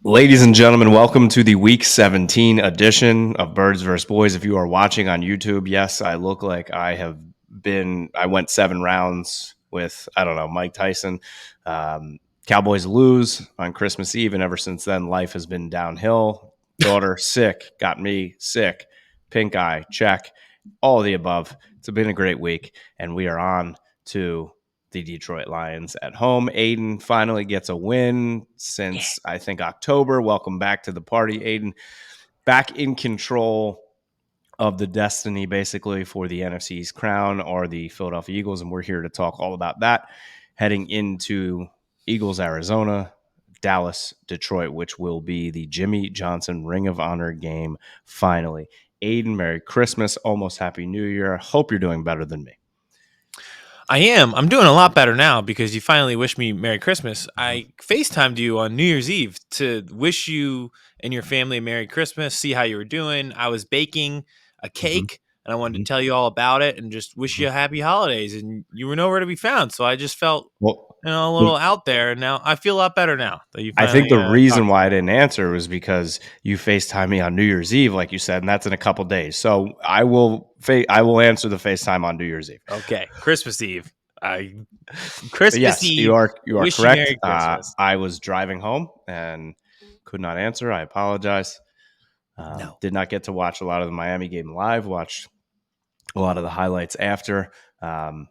Ladies and gentlemen, welcome to the Week 17 edition of Birds vs. Boys. If you are watching on YouTube, yes, I look like I went 7 rounds with, Mike Tyson. Cowboys lose on Christmas Eve, and ever since then, life has been downhill. Daughter sick, got me sick, pink eye, check, all of the above. It's been a great week, and we are on to the Detroit Lions at home. Aidan finally gets a win since, I think, October. Welcome back to the party, Aidan. Back in control of the destiny, basically, for the NFC's crown are the Philadelphia Eagles, and we're here to talk all about that heading into Eagles, Arizona, Dallas, Detroit, which will be the Jimmy Johnson Ring of Honor game finally. Aidan, Merry Christmas, almost Happy New Year. Hope you're doing better than me. I am. I'm doing a lot better now because you finally wished me Merry Christmas. I FaceTimed you on New Year's Eve to wish you and your family a Merry Christmas, see how you were doing. I was baking a cake, and I wanted to tell you all about it and just wish you a happy holidays. And you were nowhere to be found, so I just felt a little out there. And now I feel a lot better now that you finally I think the reason talked. why I didn't answer was because you FaceTime me on New Year's Eve, like you said, and that's in a couple days. So I will answer the FaceTime on New Year's Eve. Okay, Christmas Eve. Christmas Eve. You are wish correct. You Merry Christmas. I was driving home and could not answer. I apologize. No. Did not get to watch a lot of the Miami game live. Watched a lot of the highlights after. Why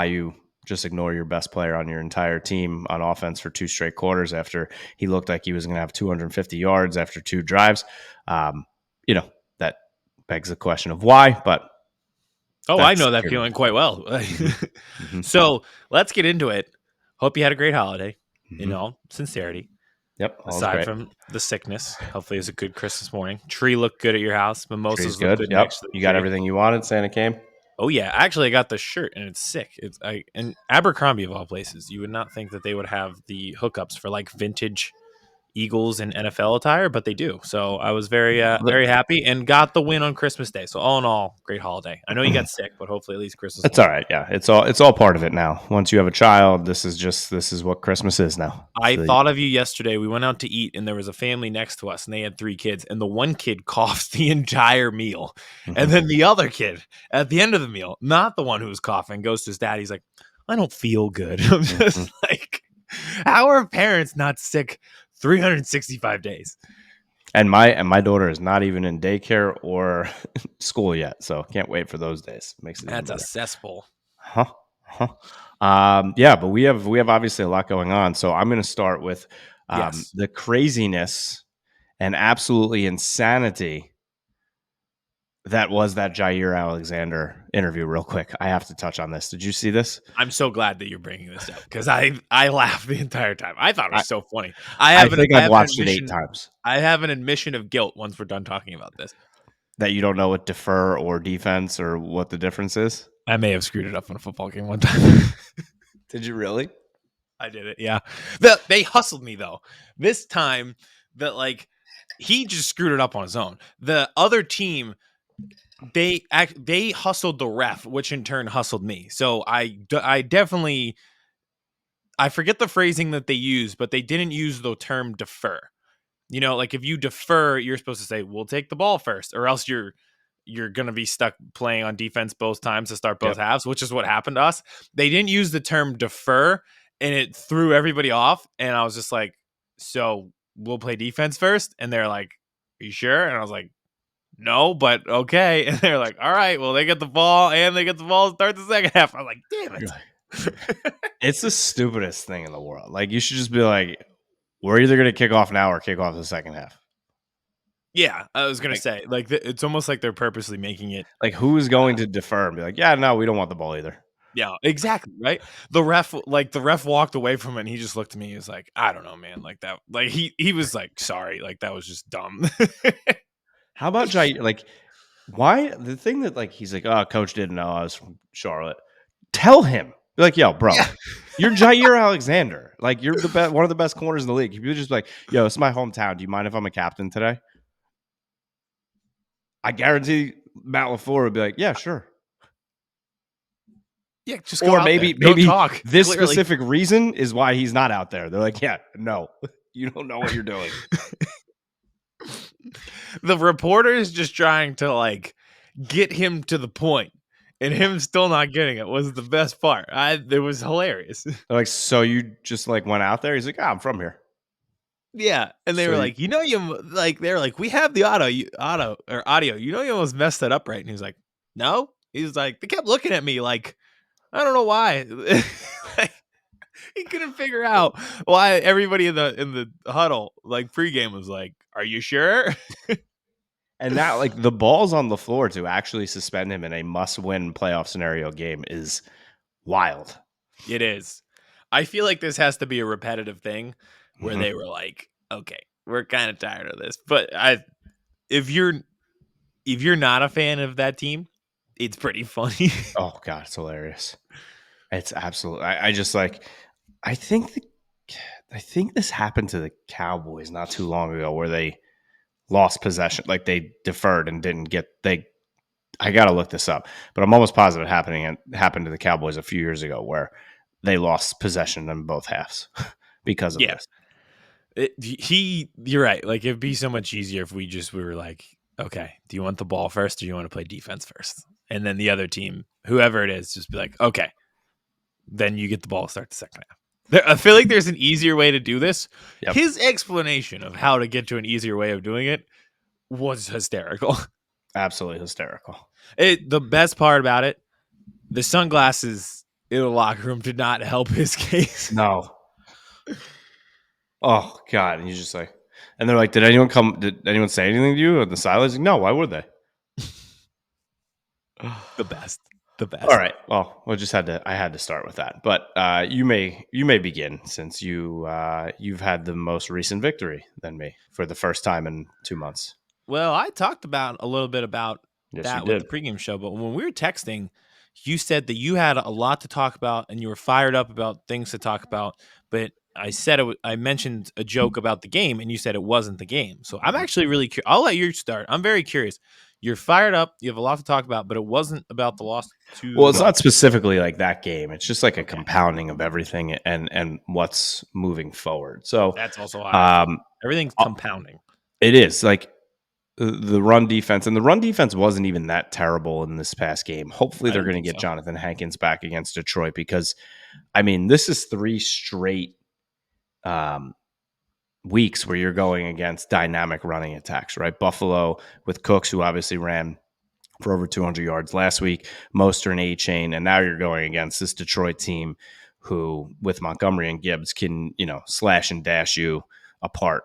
you just ignore your best player on your entire team on offense for 2 straight quarters after he looked like he was going to have 250 yards after 2 drives. That begs the question of why, but I know that feeling quite well. So let's get into it. Hope you had a great holiday, in all sincerity. Yep. Aside from the sickness, hopefully it was a good Christmas morning. Tree looked good at your house. Mimosas looked good. Yep. You got everything you wanted. Santa came. Oh yeah, actually I got the shirt and it's sick. And Abercrombie of all places, you would not think that they would have the hookups for like vintage Eagles and NFL attire, but they do. So I was very happy and got the win on Christmas Day. So all in all, great holiday. I know you got sick, but hopefully at least Christmas. It's all right. Yeah, it's all part of it now. Once you have a child, this is what Christmas is now. I thought of you yesterday. We went out to eat, and there was a family next to us, and they had 3 kids, and the one kid coughed the entire meal, and then the other kid at the end of the meal, not the one who was coughing, goes to his dad. He's like, "I don't feel good." I'm just like, how are parents not sick 365 days? And my daughter is not even in daycare or school yet, so can't wait for those days. Makes it That's a cesspool. But we have obviously a lot going on. So I'm going to start with the craziness and absolutely insanity that was that Jaire Alexander interview. Real quick, I have to touch on this. Did you see this? I'm so glad that you're bringing this up because I laughed the entire time. I thought it was so funny. I've watched it 8 times. I have an admission of guilt once we're done talking about this. That you don't know what defer or defense or what the difference is? I may have screwed it up on a football game one time. Did you really? I did it, yeah. They hustled me, though. This time, he just screwed it up on his own. The other team, they hustled the ref, which in turn hustled me. So I definitely, I forget the phrasing that they used, but they didn't use the term defer. Like if you defer, you're supposed to say, we'll take the ball first, or else you're going to be stuck playing on defense both times to start both halves, which is what happened to us. They didn't use the term defer, and it threw everybody off. And I was just like, so we'll play defense first? And they're like, are you sure? And I was like, no, but okay. And they're like, all right, well, they get the ball, and they get the ball to start the second half. I'm like, damn it. It's the stupidest thing in the world. Like, you should just be like, we're either going to kick off now or kick off the second half. Yeah, I was going to say, it's almost like they're purposely making it. Like, who is going to defer and be like, yeah, no, we don't want the ball either. Yeah, exactly, right? The ref walked away from it, and he just looked at me. He was like, I don't know, man. Like that. Like, he was like, sorry. Like, that was just dumb. How about Jaire? Like, why? The thing that, like, he's like, oh, coach didn't know I was from Charlotte. Tell him. Be like, yo, bro, you're Jaire Alexander. Like, you're one of the best corners in the league. You're just like, yo, it's my hometown. Do you mind if I'm a captain today? I guarantee Matt LaFleur would be like, yeah, sure. Yeah, just go out maybe talk. This Clearly. Specific reason is why he's not out there. They're like, yeah, no. You don't know what you're doing. The reporter is just trying to like get him to the point, and him still not getting it was the best part. It was hilarious. They're like, so you just like went out there? He's like, I'm from here. Yeah, and they So were you, like, like they're like, we have the audio. You know, you almost messed that up, right? And he's like, no. He's like, they kept looking at me like, I don't know why. Like, he couldn't figure out why everybody in the huddle, like pregame, was like, "Are you sure?" and that like the balls on the floor to actually suspend him in a must-win playoff scenario game is wild. It is. I feel like this has to be a repetitive thing where Mhm. they were like, "Okay, we're kind of tired of this." But if you're if you're not a fan of that team, it's pretty funny. Oh god, it's hilarious. It's absolutely. I just like. I think the, I think this happened to the Cowboys not too long ago, where they lost possession, like they deferred and didn't get they. I got to look this up, but I'm almost positive it happened to the Cowboys a few years ago, where they lost possession in both halves because of Yeah, this. you're right. Like it'd be so much easier if we were like, okay, do you want the ball first or do you want to play defense first? And then the other team, whoever it is, just be like, okay, then you get the ball, start the second half. I feel like there's an easier way to do this. Yep, His explanation of how to get to an easier way of doing it was hysterical. absolutely hysterical. The best part about it, the sunglasses in the locker room did not help his case. No, oh god, and he's just like, and they're like, did anyone come? Did anyone say anything to you on the sidelines? Like, no, why would they? The best. The All best. right. Well, I had to start with that. But you may begin, since you've had the most recent victory than me for the first time in 2 months. Well, I talked about a little bit about Yes, you that with the did. pregame show, but when we were texting, you said that you had a lot to talk about and you were fired up about things to talk about. But I said I mentioned a joke about the game, and you said it wasn't the game. So I'm Mhm. actually really curious. I'll let you start. I'm very curious. You're fired up. You have a lot to talk about, but it wasn't about the loss to Well, the it's not Dolphins. specifically like that game. It's just like a Okay, compounding of everything and what's moving forward. So that's also how I feel. um, Everything's uh, compounding. it is like the run defense, and the run defense wasn't even that terrible in this past game. Hopefully, I they're didn't going to think get so. Jonathan Hankins back against Detroit, because I mean, this is three straight um, weeks where you're going against dynamic running attacks, right? Buffalo with Cooks, who obviously ran for over 200 yards last week, Mostert and A-Chain, and now you're going against this Detroit team who, with Montgomery and Gibbs, can, slash and dash you apart.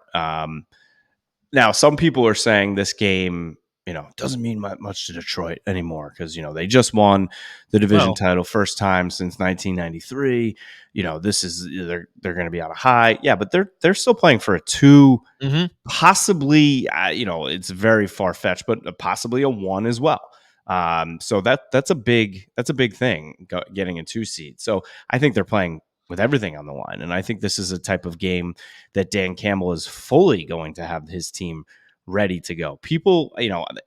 Now, some people are saying this game, doesn't mean much to Detroit anymore, because they just won the division Well, title first time since 1993. This is they're going to be on a high, yeah, but they're still playing for a two, hmm possibly. It's very far fetched, but possibly a one as well. So that's a big thing, getting a 2 seed. So I think they're playing with everything on the line, and I think this is a type of game that Dan Campbell is fully going to have his team ready to go. People,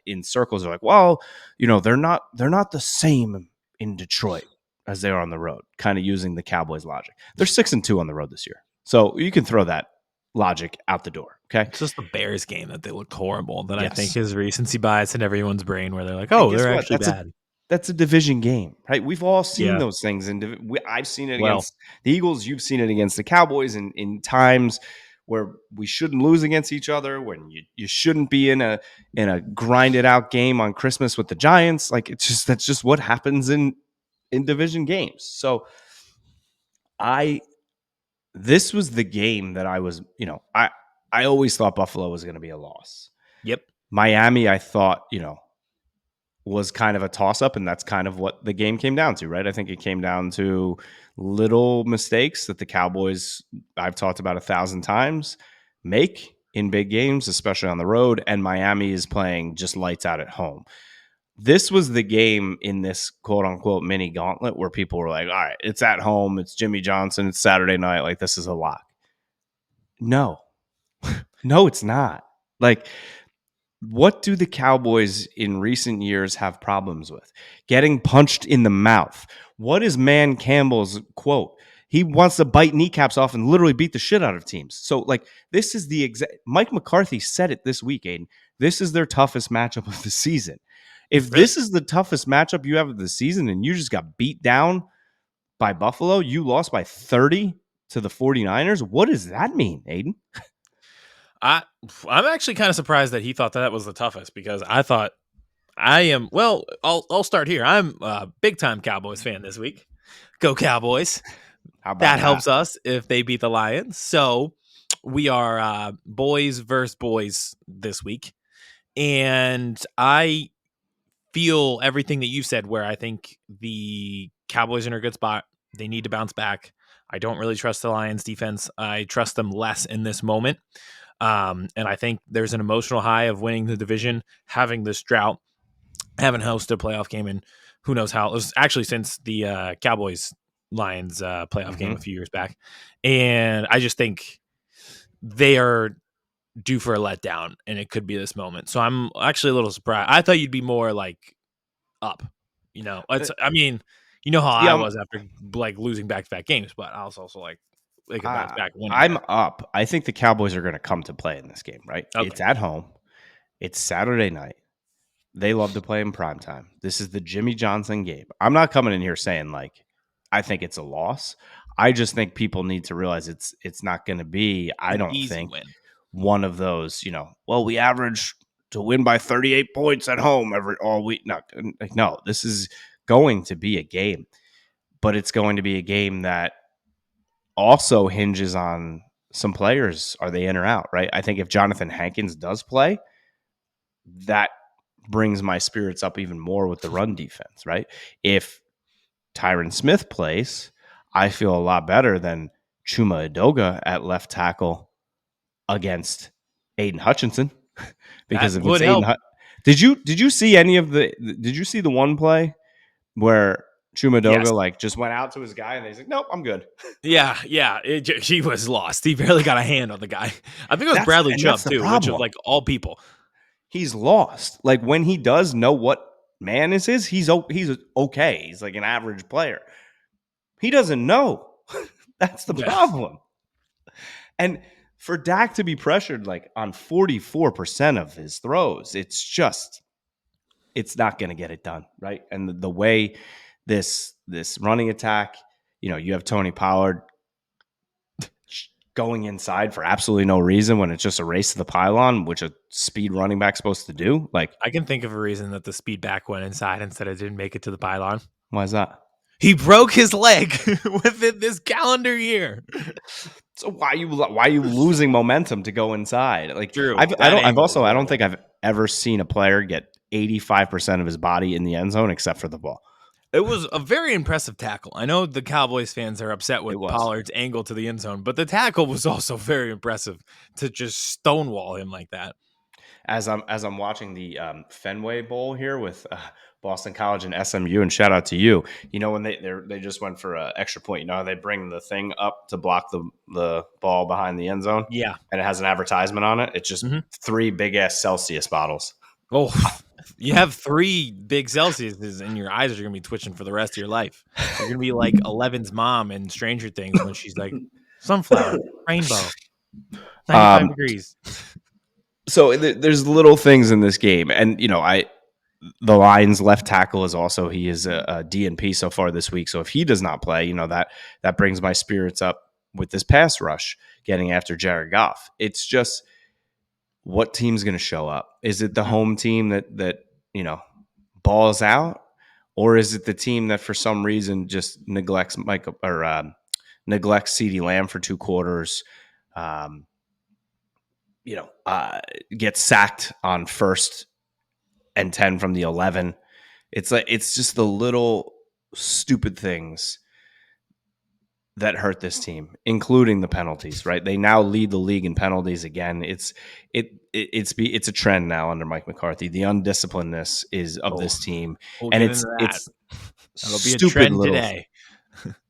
in circles are like, well, they're not the same in Detroit as they are on the road, kind of using the Cowboys logic. They're 6-2 on the road this year. So you can throw that logic out the door. Okay. it's just the Bears game that they looked horrible. That I think Yes. is recency bias in everyone's brain, where they're like, And "Oh, guess they're what? actually bad." That's a division game, right? We've all seen Yeah. those things, and I've seen it Well, against the Eagles. You've seen it against the Cowboys, in times where we shouldn't lose against each other, when you shouldn't be in a grinded out game on Christmas with the Giants. Like, that's just what happens in division games. So I this was the game that I was, I always thought Buffalo was going to be a loss. yep. Miami, I thought, was kind of a toss up, and that's kind of what the game came down to, right? I think it came down to little mistakes that the Cowboys, I've talked about 1,000 times, make in big games, especially on the road, and Miami is playing just lights out at home. This was the game in this quote unquote mini gauntlet where people were like, all right, it's at home, it's Jimmy Johnson, it's Saturday night, like this is a lock. No, no, it's not. Like, what do the Cowboys in recent years have problems with? Getting punched in the mouth. What is Man Campbell's quote? He wants to bite kneecaps off and literally beat the shit out of teams. So, like, this is the exact. Mike McCarthy said it this week, Aiden. This is their toughest matchup of the season. If Really? this is the toughest matchup you have of the season and you just got beat down by Buffalo, you lost by 30 to the 49ers, what does that mean, Aiden? I I'm actually kind of surprised that he thought that was the toughest because I thought I am. Well, I'll start here. I'm a big time Cowboys fan this week. Go Cowboys! How about That that? helps us if they beat the Lions. So we are boys versus boys this week, and I feel everything that you said. Where I think the Cowboys are in a good spot. They need to bounce back. I don't really trust the Lions defense. I trust them less in this moment. And I think there's an emotional high of winning the division, having this drought, having hosted a playoff game, and who knows how. It was actually since the Cowboys Lions playoff game a Mm-hmm. few years back. And I just think they are due for a letdown, and it could be this moment. So I'm actually a little surprised. I thought you'd be more like up. I mean, you know how See, I was after like losing back to back games, but I was also like they could bounce back winning I'm here. up. I think the Cowboys are going to come to play in this game, right? It's Okay. at home. It's Saturday night. They love to play in prime time. This is the Jimmy Johnson game. I'm not coming in here saying like I think it's a loss. I just think people need to realize it's not going to be, I An don't easy think, win. one of those, well, we average to win by 38 points at home every all week. No, this is going to be a game, but it's going to be a game that also hinges on some players. Are they in or out, right? I think if Jonathan Hankins does play, that brings my spirits up even more with the run defense, right? If Tyron Smith plays, I feel a lot better than Chuma Edoga at left tackle against Aiden Hutchinson. That Because if it's would help. did you see any of the did you see the one play where Chuma Yes. Edoga like just went out to his guy and he's like, nope, I'm good. Yeah, yeah. He was lost. He barely got a hand on the guy. I think it was Bradley That's Chubb the too, which of problem. like all people. He's lost. Like when he does know what man is his, he's okay. He's like an average player. He doesn't know. That's the Yeah. problem. And for Dak to be pressured like on 44% of his throws, it's not going to get it done, right? And the way this running attack, you have Tony Pollard going inside for absolutely no reason when it's just a race to the pylon, which a speed running back's supposed to do. Like, I can think of a reason that the speed back went inside instead of didn't make it to the pylon. why is that? He broke his leg within this calendar year. So why are you losing momentum to go inside? Like True. I've I That don't I've angle also was I don't horrible. think I've ever seen a player get 85% of his body in the end zone except for the ball. It was a very impressive tackle. I know the Cowboys fans are upset It with was. Pollard's angle to the end zone, but the tackle was also very impressive to just stonewall him like that. As I'm watching the Fenway Bowl here with Boston College and SMU, and shout out to you. When they just went for an extra point. How they bring the thing up to block the ball behind the end zone, Yeah. and it has an advertisement on it. It's just Mhm. 3 big ass Celsius bottles. Oh, you have 3 big Celsiuses and your eyes are gonna be twitching for the rest of your life. You're gonna be like Eleven's mom in Stranger Things when she's like, "Sunflower, rainbow, 95 Um, degrees." so there's little things in this game, and the Lions left tackle is also he is a DNP so far this week. So if he does not play, that brings my spirits up with this pass rush getting after Jared Goff. It's just what team's going to show up? Is it the Mhm. home team that balls out, or is it the team that for some reason just neglects Michael or neglects CeeDee Lamb for 2 quarters? Um, gets sacked on 1st and 10 from the 11. It's just the little stupid things that hurt this team, including the penalties. Right? They now lead the league in penalties again. It's a trend now under Mike McCarthy. The undisciplinedness is of Oh, this team, we'll and get it's into that. it's That'll be a stupid trend little. today.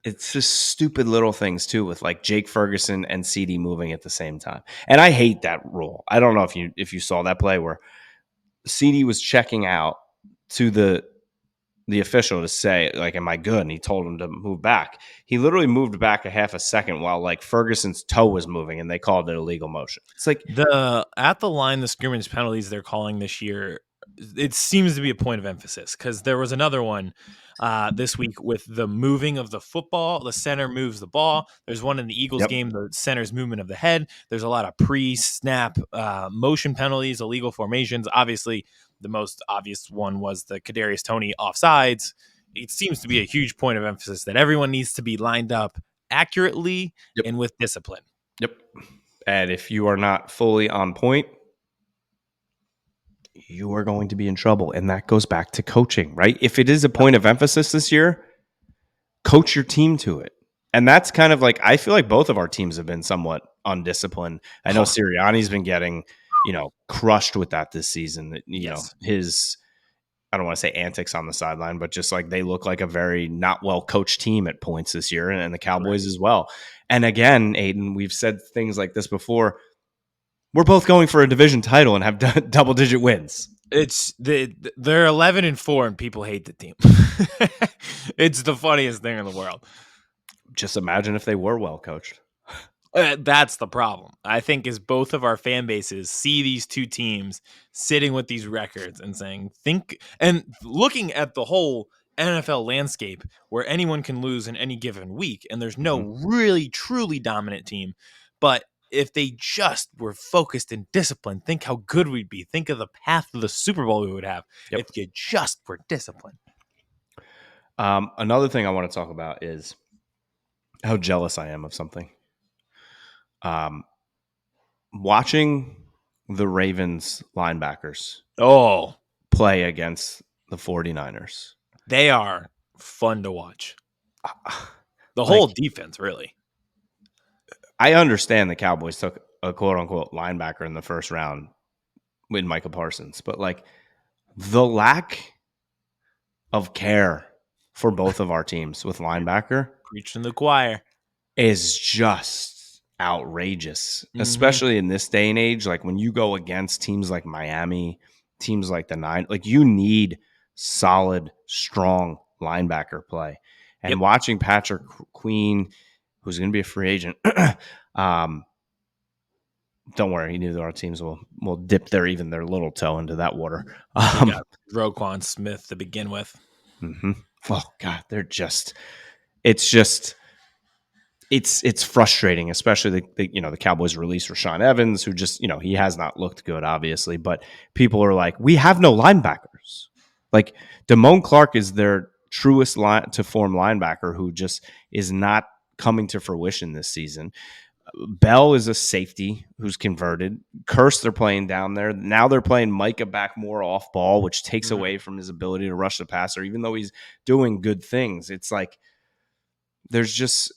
It's just stupid little things too, with like Jake Ferguson and CD moving at the same time. And I hate that rule. I don't know if you saw that play where CD was checking out to the official to say, like, am I good? And he told him to move back. He literally moved back a half a second while like Ferguson's toe was moving and they called it illegal motion. It's like, The at the line, the scrimmage penalties they're calling this year, it seems to be a point of emphasis because there was another one this week with the moving of the football. The center moves the ball. There's one in the Eagles yep, game, the center's movement of the head. There's a lot of pre-snap motion penalties, illegal formations. Obviously, the most obvious one was the Kadarius Toney offsides. It seems to be a huge point of emphasis that everyone needs to be lined up accurately yep, and with discipline. yep. And if you are not fully on point, you are going to be in trouble. And that goes back to coaching, right? If it is a point of emphasis this year, coach your team to it. And that's kind of like, I feel like both of our teams have been somewhat undisciplined. I know Sirianni's been getting, crushed with that this season. Yes. His, I don't want to say antics on the sideline, but just like they look like a very not well coached team at points this year, and the Cowboys as well. And again, Aidan, we've said things like this before. We're both going for a division title and have double digit wins. It's they're 11-4 and people hate the team. It's the funniest thing in the world. Just imagine if they were well coached. That's the problem. I think is both of our fan bases see these two teams sitting with these records and saying, think and looking at the whole NFL landscape where anyone can lose in any given week, and there's no really truly dominant team. But if they just were focused and disciplined, think how good we'd be. Think of the path to the Super Bowl we would have if you just were disciplined. Another thing I want to talk about is how jealous I am of something. Watching the Ravens linebackers play against the 49ers. They are fun to watch. The whole defense, really. I understand the Cowboys took a quote-unquote linebacker in the first round with Micah Parsons, but like the lack of care for both of our teams with linebacker Preaching the choir is just outrageous, especially in this day and age. Like when you go against teams like Miami, teams like the Nine, like you need solid, strong linebacker play. And watching Patrick Queen, who's going to be a free agent, don't worry, neither our teams will dip their little toe into that water. We got Roquan Smith to begin with. Oh God, it's frustrating, especially the Cowboys release Rashaan Evans, who just he has not looked good, obviously, but people are like, we have no linebackers. Like Damone Clark is their truest line to form linebacker, who just is not coming to fruition this season. Bell is a safety who's converted. Curse, they're playing down there. Now they're playing Micah back more off ball, which takes away from his ability to rush the passer, even though he's doing good things. It's like there's just,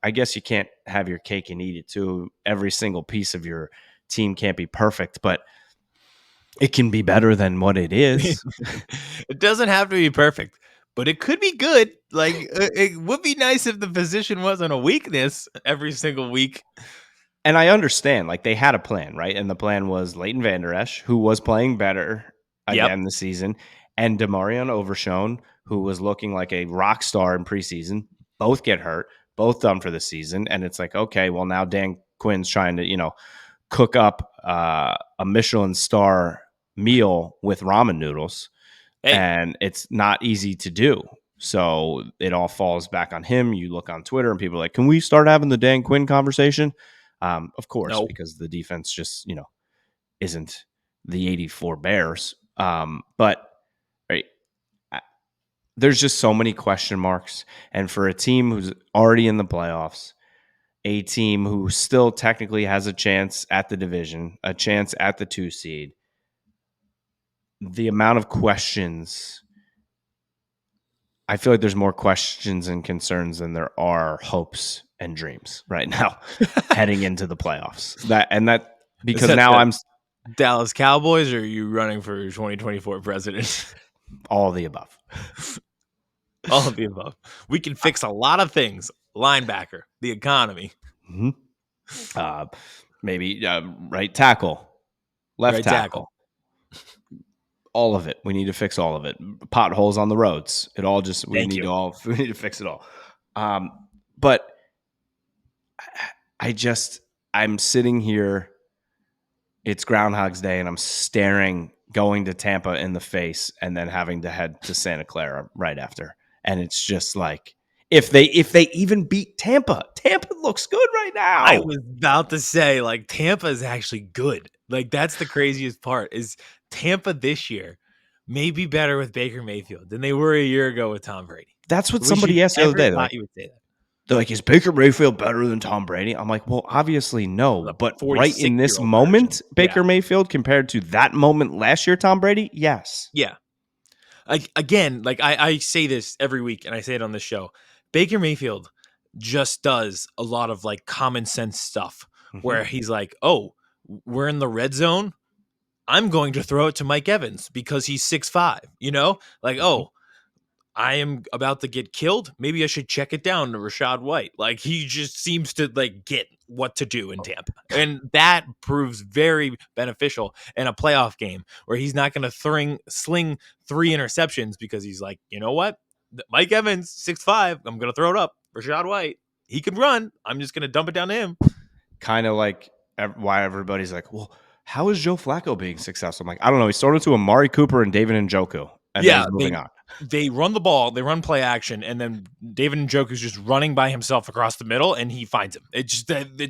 I guess you can't have your cake and eat it too. Every single piece of your team can't be perfect, but it can be better than what it is. It doesn't have to be perfect, but it could be good. Like it would be nice if the position wasn't a weakness every single week. And I understand, like they had a plan, right? And the plan was Leighton Vander Esch, who was playing better again this season, and Demarion Overshone, who was looking like a rock star in preseason. Both get hurt, both done for the season. And it's like, okay, well, now Dan Quinn's trying to, cook up a Michelin star meal with ramen noodles. And it's not easy to do. So it all falls back on him. You look on Twitter and people are like, can we start having the Dan Quinn conversation? Of course, because the defense just, isn't the 84 Bears. But right, there's just so many question marks. And for a team who's already in the playoffs, a team who still technically has a chance at the division, a chance at the 2 seed, the amount of questions, I feel like there's more questions and concerns than there are hopes and dreams right now heading into the playoffs. Because now I'm Dallas Cowboys, or are you running for 2024 president? All of the above. All of the above. We can fix a lot of things. Linebacker, the economy. Maybe right tackle, left tackle. all of it. We need to fix all of it. Potholes on the roads. It all just we Thank need you. to fix it all. But I'm sitting here. It's Groundhog's Day, and I'm staring going to Tampa in the face, and then having to head to Santa Clara right after. And it's just like if they even beat Tampa, Tampa looks good right I now. was about to say, like, Tampa is actually good. Like, that's the craziest part is Tampa this year may be better with Baker Mayfield than they were a year ago with Tom Brady. That's what Which you somebody asked the other never day. thought you would say that. They're like, is Baker Mayfield better than Tom Brady? I'm like, well, obviously no. The But right in this 46-year-old version. moment, Yeah. Baker Mayfield compared to that moment last year, Tom Brady, yes. Yeah. Again, like I say this every week and I say it on this show. Baker Mayfield just does a lot of like common sense stuff Mm-hmm. where he's like, "Oh, we're in the red zone. I'm going to throw it to Mike Evans because he's 6'5", you know? Like, Mm-hmm. "Oh, I am about to get killed. Maybe I should check it down to Rashad White." Like he just seems to like get what to do in Tampa. And that proves very beneficial in a playoff game where he's not going to sling 3 interceptions because he's like, "You know what? Mike Evans, 6'5". I'm going to throw it up. Rashad White, he can run. I'm just going to dump it down to him." Kind of like why everybody's like, well, how is Joe Flacco being successful? I'm like, I don't know. He started to Amari Cooper and David Njoku, and then Yeah, he's moving on. they run the ball, they run play action, and then David Njoku's just running by himself across the middle, and he finds him. It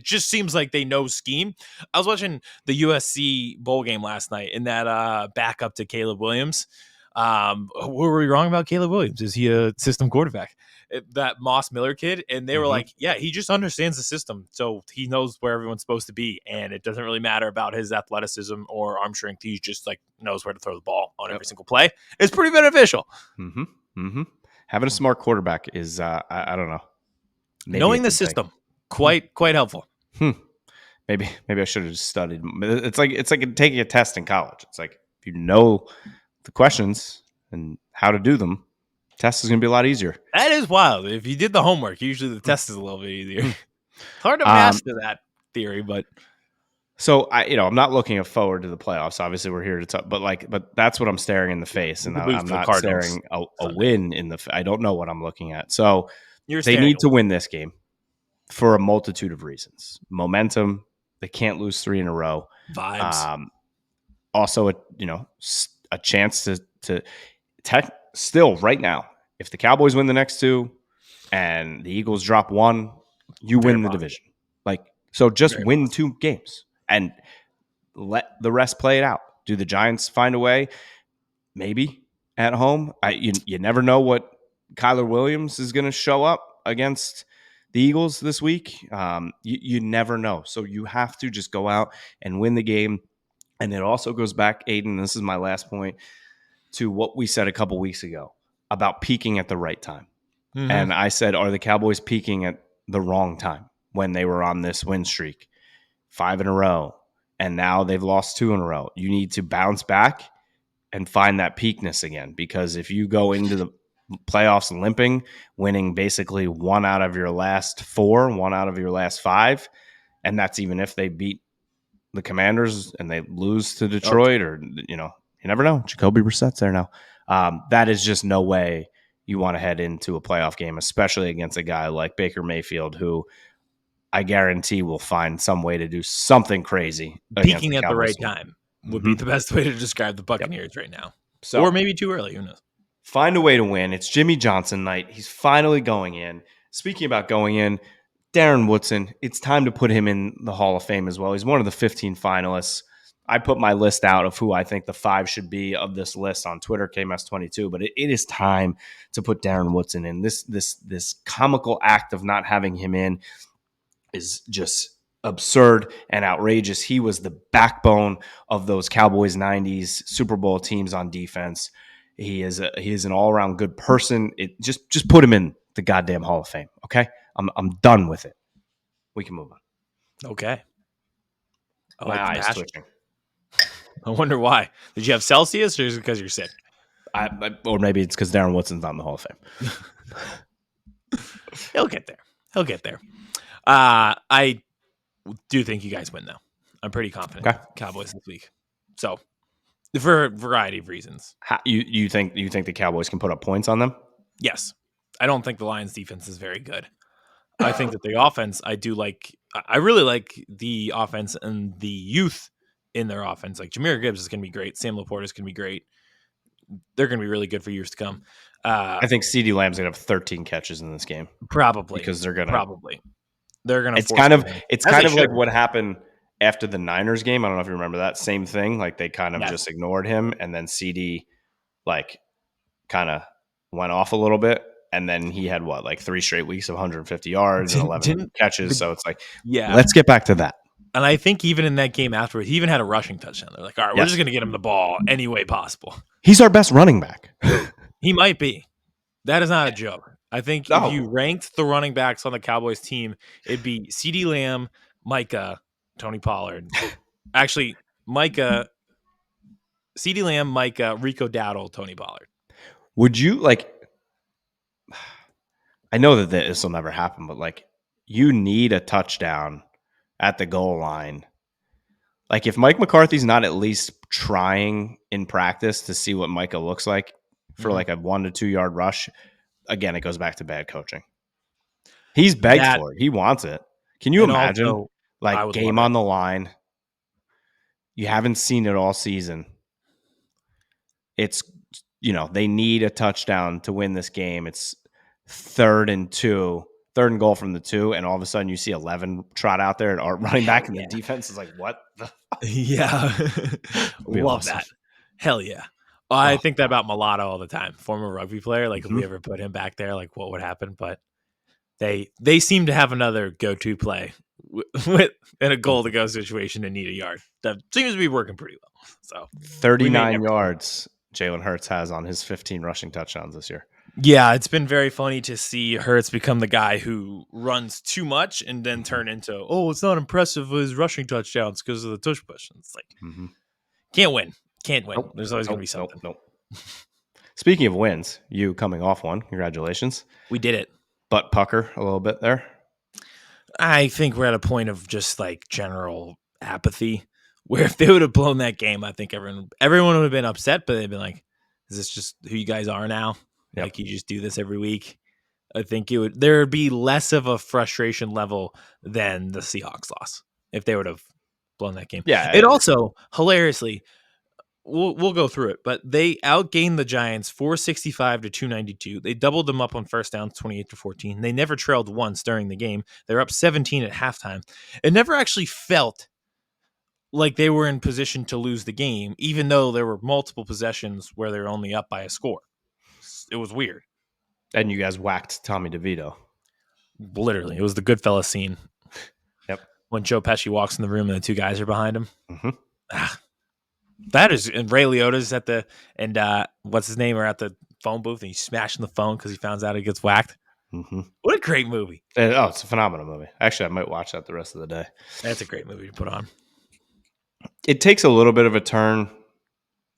just seems like they know scheme. I was watching the USC bowl game last night in that backup to Caleb Williams. What were we wrong about Caleb Williams? Is he a system quarterback? That Moss Miller kid, and they were Mm-hmm. like, yeah, he just understands the system, so he knows where everyone's supposed to be, and it doesn't really matter about his athleticism or arm strength. He just like knows where to throw the ball on every single play. It's pretty beneficial. Mm-hmm. Mm-hmm. Having a smart quarterback is, I don't know, maybe a Knowing the good thing. system, quite helpful. Maybe I should have just studied. It's like taking a test in college. It's like if you know the questions and how to do them, test is going to be a lot easier. That is wild. If you did the homework, usually the test is a little bit easier. It's hard to Um, master that theory, but so I'm not looking forward to the playoffs. Obviously, we're here to talk, but that's what I'm staring in the face, and the boots I'm for the not Cardinals staring a Sunday. win in the. I don't know what I'm looking at. So You're they staring need to win this game for a multitude of reasons. Momentum. They can't lose 3 in a row. vibes. Also, a chance to still right now. If the Cowboys win the next 2 and the Eagles drop 1, you Very win the possible. division. So just Very win possible. 2 games and let the rest play it out. Do the Giants find a way? Maybe at home. You never know what Kyler Williams is going to show up against the Eagles this week. You never know. So you have to just go out and win the game. And it also goes back, Aidan, this is my last point, to what we said a couple weeks ago about peaking at the right time. Mm-hmm. And I said, are the Cowboys peaking at the wrong time when they were on this win streak? 5 in a row. And now they've lost 2 in a row. You need to bounce back and find that peakness again. Because if you go into the playoffs limping, winning basically 1 out of your last 4, 1 out of your last 5, and that's even if they beat the Commanders and they lose to Detroit, or you never know. Jacoby Brissett's there now. That is just no way you want to head into a playoff game, especially against a guy like Baker Mayfield, who I guarantee will find some way to do something crazy. Peaking at the right Team. time would be the best way to describe the Buccaneers right now. So, or maybe too early. Who knows? Find a way to win. It's Jimmy Johnson night. He's finally going in. Speaking about going in, Darren Woodson, it's time to put him in the Hall of Fame as well. He's one of the 15 finalists. I put my list out of who I think the 5 should be of this list on Twitter, Kmess22, but it is time to put Darren Woodson in. This comical act of not having him in is just absurd and outrageous. He was the backbone of those Cowboys 90s Super Bowl teams on defense. He is an all-around good person. Just put him in the goddamn Hall of Fame, okay? I'm done with it. We can move on. Okay. I My like the eyes passion. twitching. I wonder why. Did you have Celsius, or is it because you're sick? Or maybe it's because Darren Woodson's not in the Hall of Fame. He'll get there. I do think you guys win, though. I'm pretty confident. Okay. Cowboys this week. So for a variety of reasons. You think the Cowboys can put up points on them? Yes. I don't think the Lions defense is very good. I think that the offense, I really like the offense and the youth in their offense. Like Jahmyr Gibbs is going to be great. Sam Laporta is going to be great. They're going to be really good for years to come. I think CeeDee Lamb's going to have 13 catches in this game Probably. because they're going to it's force kind of him in. it's As kind they of like should. what happened after the Niners game. I don't know if you remember that same thing. Like they kind of Yes. just ignored him, and then CD like kind of went off a little bit, and then he had like 3 straight weeks of 150 yards and 11 catches. So it's like, let's get back to that. And I think even in that game afterwards, he even had a rushing touchdown. They're like, all right, we're just going to get him the ball any way possible. He's our best running back. He might be. That is not a joke. I think if you ranked the running backs on the Cowboys team, it'd be CeeDee Lamb, Micah, Tony Pollard. Actually, Micah, CeeDee Lamb, Micah, Rico Dowdle, Tony Pollard. Would you like? I know that this will never happen, but like, you need a touchdown at the goal line. Like, if Mike McCarthy's not at least trying in practice to see what Micah looks like for like a 1 to 2 yard rush, again, it goes back to bad coaching. He's begged for it. He wants it. Can you imagine? Also, like, game on the line. You haven't seen it all season. It's, they need a touchdown to win this game. It's 3rd and goal from the 2, and all of a sudden you see 11 trot out there and running back, and the defense is like, what the fuck? Yeah. Love awesome. That. Hell yeah. I think that about Mulatto all the time. Former rugby player. Like, if we ever put him back there, like, what would happen? But they seem to have another go-to play with in a goal-to-go situation and need a yard. That seems to be working pretty well. So 39 yards Jalen Hurts has on his 15 rushing touchdowns this year. Yeah, it's been very funny to see Hurts become the guy who runs too much and then turn into, it's not impressive with his rushing touchdowns because of the tush push. And it's like, can't win. Nope. There's always going to be something. Nope. Speaking of wins, you coming off one. Congratulations. We did it. Butt pucker a little bit there. I think we're at a point of just like general apathy where if they would have blown that game, I think everyone would have been upset, but they'd been like, is this just who you guys are now? Yep. Like, you just do this every week. I think there would be less of a frustration level than the Seahawks loss if they would have blown that game. Yeah. It also, hilariously, we'll go through it, but they outgained the Giants 465 to 292. They doubled them up on first downs 28 to 14. They never trailed once during the game. They're up 17 at halftime. It never actually felt like they were in position to lose the game, even though there were multiple possessions where they were only up by a score. It was weird. And you guys whacked Tommy DeVito. Literally. It was the Goodfellas scene. Yep. When Joe Pesci walks in the room and the 2 guys are behind him. That is, and Ray Liotta's what's his name, are at the phone booth, and he's smashing the phone because he finds out he gets whacked. What a great movie. It's a phenomenal movie. Actually, I might watch that the rest of the day. That's a great movie to put on. It takes a little bit of a turn,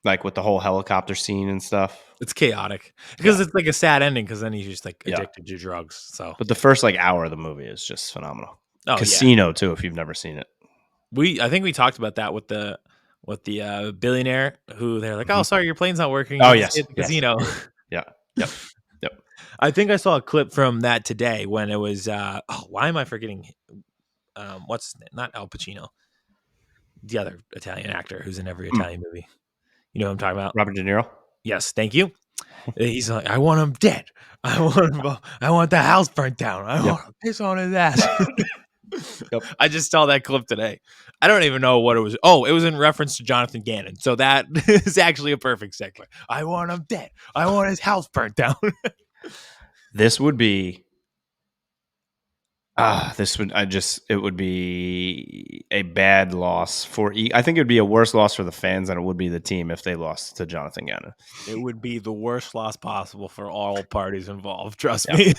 like with the whole helicopter scene and stuff. It's chaotic because it's like a sad ending because then he's just like addicted to drugs. So, but the first like hour of the movie is just phenomenal. Casino too, if you've never seen it. I think we talked about that with the billionaire who they're like, oh, sorry, your plane's not working. Oh, yes. Casino. Yep. I think I saw a clip from that today when it was, why am I forgetting? What's his name? Not Al Pacino. The other Italian actor who's in every Italian movie. You know what I'm talking about? Robert De Niro? Yes, thank you. He's like, I want him dead. I want the house burnt down. I want to piss on his ass. I just saw that clip today. I don't even know what it was. Oh, it was in reference to Jonathan Gannon. So that is actually a perfect segue. I want him dead. I want his house burnt down. This would be it would be a bad loss for I think it would be a worse loss for the fans than it would be the team if they lost to Jonathan Gannon. It would be the worst loss possible for all parties involved. Trust me.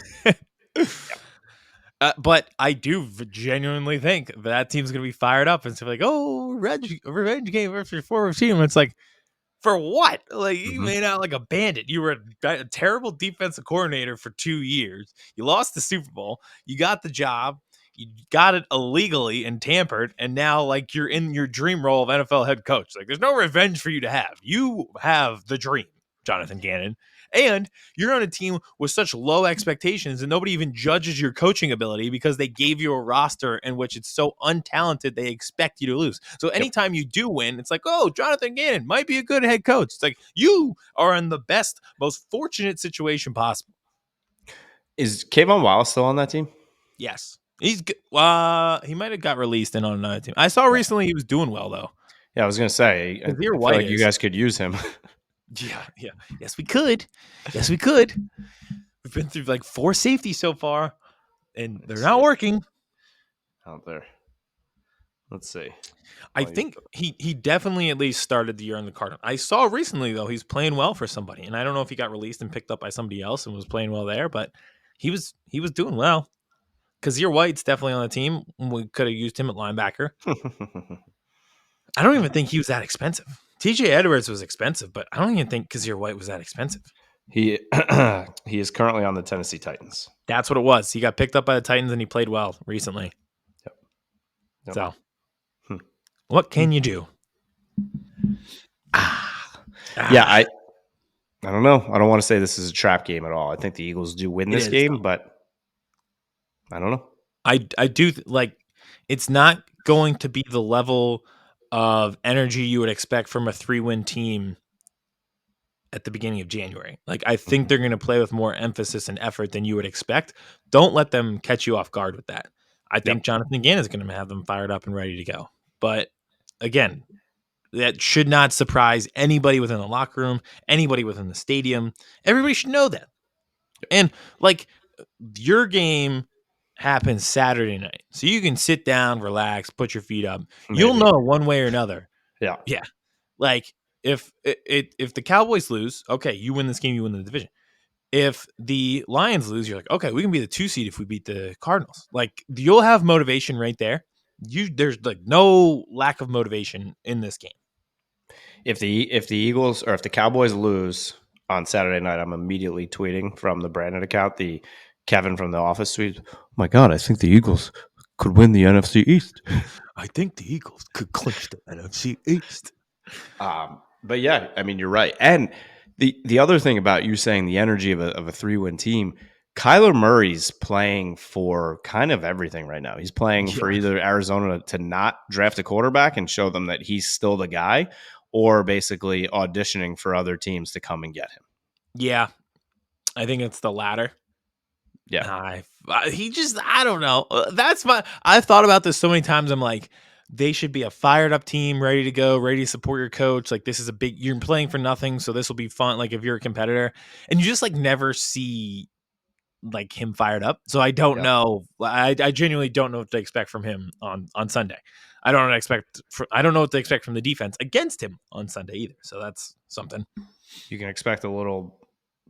But I do genuinely think that team's going to be fired up and stuff like, revenge game versus your former team. It's like, for what? Like, you made out like a bandit. You were a terrible defensive coordinator for 2 years. You lost the Super Bowl. You got the job. you got it illegally and tampered, and now like you're in your dream role of NFL head coach. Like there's no revenge for you to have. You have the dream, Jonathan Gannon. And you're on a team with such low expectations and nobody even judges your coaching ability because they gave you a roster in which it's so untalented they expect you to lose. So Yep. anytime you do win, it's like, oh, Jonathan Gannon might be a good head coach. It's like you are in the best, most fortunate situation possible. Is Kayvon Wallace still on that team? Yes. He's good. He might have got released and on another team. I saw recently he was doing well though. Yeah, I was gonna say. I Kazir feel White like you is. guys could use him. Yeah. Yes, we could. Yes, we could. We've been through like 4 safeties so far, and they're not working. Out there. Let's see. I think he definitely at least started the year on the Cardinals. I saw recently though he's playing well for somebody, and I don't know if he got released and picked up by somebody else and was playing well there, but he was doing well. Kazir White's definitely on the team. We could have used him at linebacker. I don't even think he was that expensive. TJ Edwards was expensive, but I don't even think Kazir White was that expensive. he is currently on the Tennessee Titans. That's what it was. He got picked up by the Titans and he played well recently. Yep. So, what can you do? Yeah, I don't know. I don't want to say this is a trap game at all. I think the Eagles do win this game, but I don't know. I do like it's not going to be the level of energy you would expect from a 3-win team at the beginning of January. Like I think they're going to play with more emphasis and effort than you would expect. Don't let them catch you off guard with that. I think Jonathan Gannon is going to have them fired up and ready to go. But again, that should not surprise anybody within the locker room, anybody within the stadium. Everybody should know that. And like your game happens Saturday night. So you can sit down, relax, put your feet up. Maybe. You'll know one way or another. Yeah. Yeah. Like if the Cowboys lose, okay, you win this game, you win the division. If the Lions lose, you're like, okay, we can be the 2 seed if we beat the Cardinals. Like you'll have motivation right there. There's like no lack of motivation in this game. If the Eagles or if the Cowboys lose on Saturday night, I'm immediately tweeting from the Brandon account, the Kevin from the office tweet. Oh my God, I think the Eagles could win the NFC East. I think the Eagles could clinch the NFC East. But yeah, I mean, you're right. And the other thing about you saying the energy of a 3-win team, Kyler Murray's playing for kind of everything right now. He's playing for either Arizona to not draft a quarterback and show them that he's still the guy, or basically auditioning for other teams to come and get him. Yeah, I think it's the latter. Yeah. I don't know. I've thought about this so many times. I'm like, they should be a fired up team, ready to go, ready to support your coach. Like this is you're playing for nothing. So this will be fun. Like if you're a competitor and you just like never see like him fired up. So I don't know. I genuinely don't know what to expect from him on Sunday. I don't know what to expect from the defense against him on Sunday either. So that's something. You can expect a little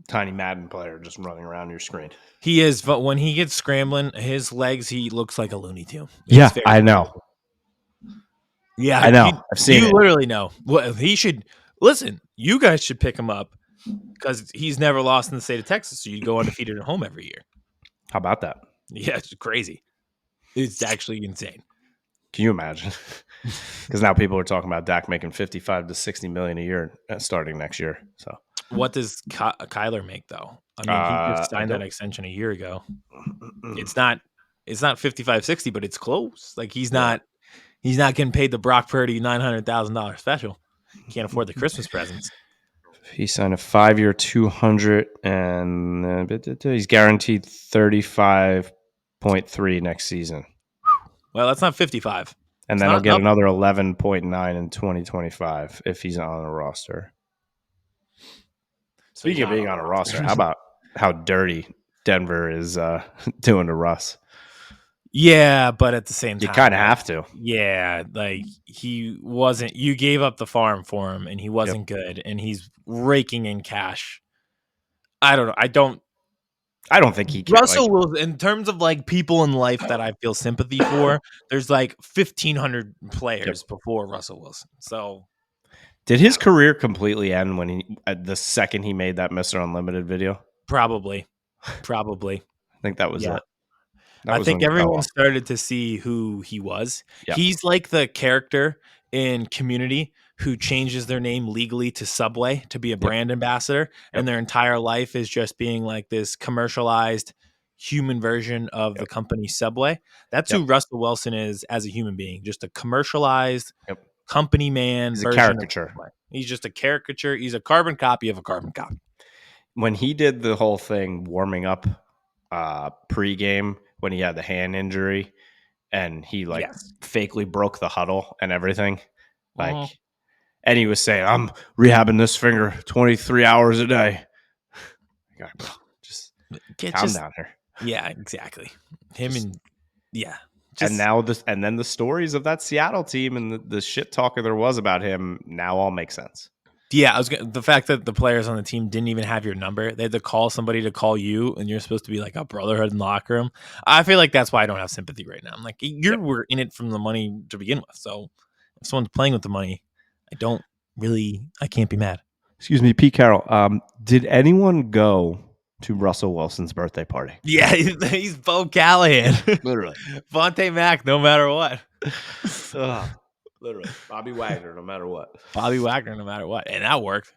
tiny Madden player just running around your screen. He is, but when he gets scrambling, his legs, he looks like a Looney Tune. Yeah, I know. Yeah, I know. I've seen it. You literally know. Well, he should listen. You guys should pick him up because he's never lost in the state of Texas. So you go undefeated at home every year. How about that? Yeah, it's crazy. It's actually insane. Can you imagine? Because now people are talking about Dak making 55 to 60 million a year starting next year. So what does Kyler make though? I mean, he just signed that extension a year ago. It's not 55, 60, but it's close. Like he's not getting paid the Brock Purdy $900,000 special. Can't afford the Christmas presents. He signed a 5-year, 200, and he's guaranteed 35.3 next season. Well, that's not 55. And then he'll get another 11.9 in 2025 if he's on a roster. Speaking of being on a roster, how about how dirty Denver is doing to Russ? Yeah, but at the same time, you kind of have to. Yeah, like he wasn't. You gave up the farm for him, and he wasn't good, and he's raking in cash. I don't know. I don't think he can. Russell Wilson, in terms of like people in life that I feel sympathy for, there's like 1,500 players before Russell Wilson. So, did his career completely end when the second he made that Mr. Unlimited video? Probably. I think that was it. That I was think when everyone Koa. started to see who he was. Yep. He's like the character in Community who changes their name legally to Subway to be a Yep. brand ambassador, and Yep. their entire life is just being like this commercialized human version of the Yep. company Subway. That's Yep. who Russell Wilson is as a human being, just a commercialized Yep. company man He's a version of caricature. Subway. He's just a caricature. He's a carbon copy of a carbon copy. When he did the whole thing warming up pregame when he had the hand injury and he like Yes. fakely broke the huddle and everything, like, Mhm. and he was saying, "I'm rehabbing this finger 23 hours a day." God, bro, just Get calm just down here. Yeah, exactly. Him Just and yeah, and just now this and then the stories of that Seattle team and the shit talker there was about him now all make sense. yeah. The fact that the players on the team didn't even have your number. They had to call somebody to call you, and you're supposed to be like a brotherhood in the locker room. I feel like that's why I don't have sympathy right now. I'm like, you Yep. were in it from the money to begin with. So if someone's playing with the money, I can't be mad. Excuse me, Pete Carroll. Did anyone go to Russell Wilson's birthday party? Yeah, he's Bo Callahan, Literally. Vontae Mack, no matter what. Ugh, literally. Bobby Wagner, no matter what. Bobby Wagner, no matter what, and that worked.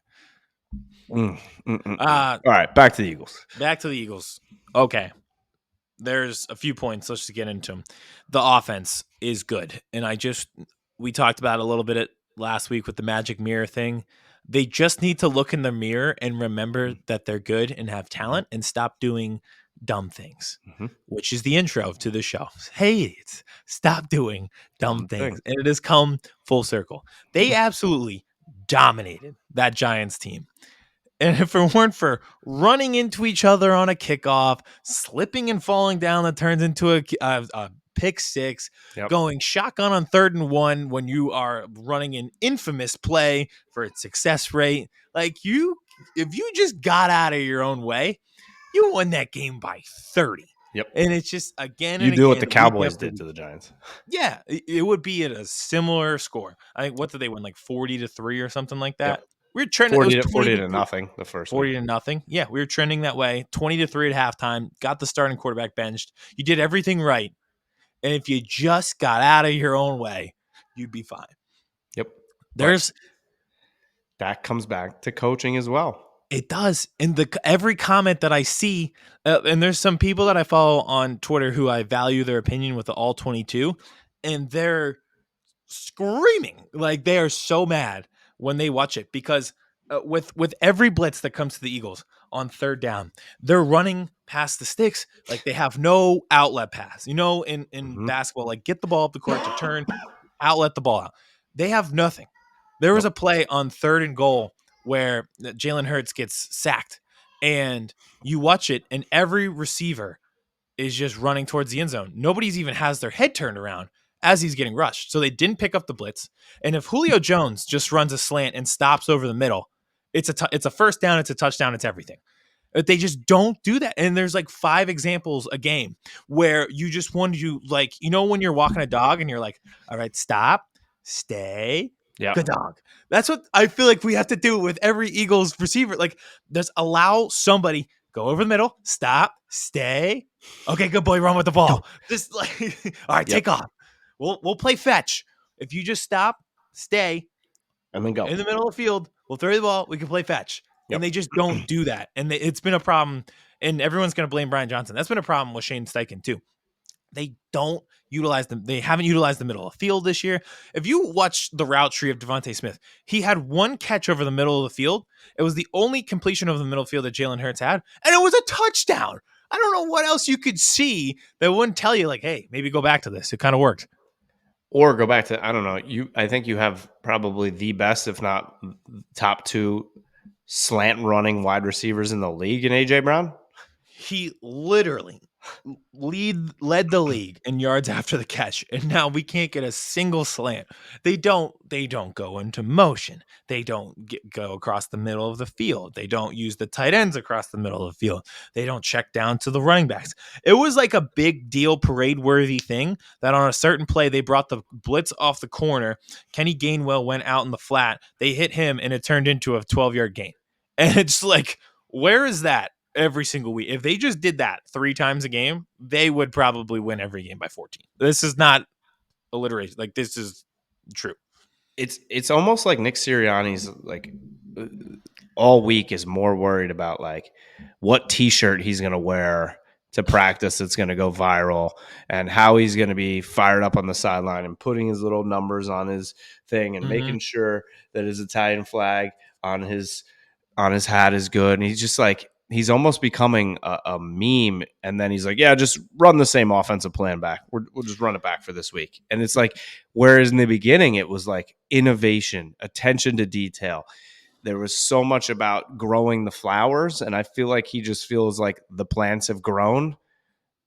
All right, back to the Eagles. Back to the Eagles. Okay. There's a few points. Let's just get into them. The offense is good. And we talked about it a little bit last week with the magic mirror thing. They just need to look in the mirror and remember that they're good and have talent and stop doing dumb things, which is the intro to the show. Hey, stop doing dumb things. And it has come full circle. They absolutely dominated that Giants team. And if it weren't for running into each other on a kickoff, slipping and falling down that turns into a pick six, Yep. going shotgun on 3rd and 1 when you are running an infamous play for its success rate, if you just got out of your own way, you won that game by 30. Yep. And it's just again You and do what again, the week Cowboys after did to week. the Giants. Yeah, it would be at a similar score. I think what did they win, like 40-3 or something like that? Yep. We were trending. It was 40 to 20-3. nothing the first 40 week. to nothing. Yeah, we were trending that way. 20-3 at halftime. Got the starting quarterback benched. You did everything right. And if you just got out of your own way, you'd be fine. Yep. That comes back to coaching as well. It does. And every comment that I see, and there's some people that I follow on Twitter who I value their opinion with the all 22, and they're screaming like they are so mad when they watch it because with every blitz that comes to the Eagles on 3rd down, they're running past the sticks like they have no outlet pass. In basketball, like get the ball up the court to turn, outlet the ball out. They have nothing. There was a play on 3rd and goal where Jalen Hurts gets sacked, and you watch it, and every receiver is just running towards the end zone. Nobody's even has their head turned around as he's getting rushed. So they didn't pick up the blitz. And if Julio Jones just runs a slant and stops over the middle, it's a first down, it's a touchdown, it's everything. But they just don't do that. And there's like 5 examples a game where you just want to when you're walking a dog and you're like, all right, stop, stay, good dog. That's what I feel like we have to do with every Eagles receiver. Like, just allow somebody go over the middle, stop, stay. Okay, good boy, run with the ball. Just like, all right, take off. We'll play fetch. If you just stop, stay, and then go in the middle of the field, we'll throw you the ball. We can play fetch. Yep. And they just don't do that. And it's been a problem. And everyone's going to blame Brian Johnson. That's been a problem with Shane Steichen too. They don't utilize them. They haven't utilized the middle of the field this year. If you watch the route tree of Devontae Smith, he had 1 catch over the middle of the field. It was the only completion of the middle of the field that Jalen Hurts had, and it was a touchdown. I don't know what else you could see that wouldn't tell you, like, hey, maybe go back to this. It kind of worked. Or go back to, I don't know, I think you have probably the best, if not top 2 slant running wide receivers in the league in A.J. Brown. He literally led the league in yards after the catch, and now we can't get a single slant. They don't go into motion. They don't go across the middle of the field. They don't use the tight ends across the middle of the field. They don't check down to the running backs. It was like a big deal, parade worthy thing that on a certain play they brought the blitz off the corner. Kenny Gainwell went out in the flat. They hit him, and it turned into a 12-yard gain. And it's like, where is that every single week. If they just did that 3 times a game, they would probably win every game by 14. This is not alliteration. Like, this is true. It's almost like Nick Sirianni's like all week is more worried about like what t-shirt he's going to wear to practice that's going to go viral and how he's going to be fired up on the sideline and putting his little numbers on his thing and Mhm. making sure that his Italian flag on his hat is good. And he's just like he's almost becoming a meme. And then he's like, yeah, just run the same offensive plan back. We'll just run it back for this week. And it's like, whereas in the beginning it was like innovation, attention to detail. There was so much about growing the flowers, and I feel like he just feels like the plants have grown,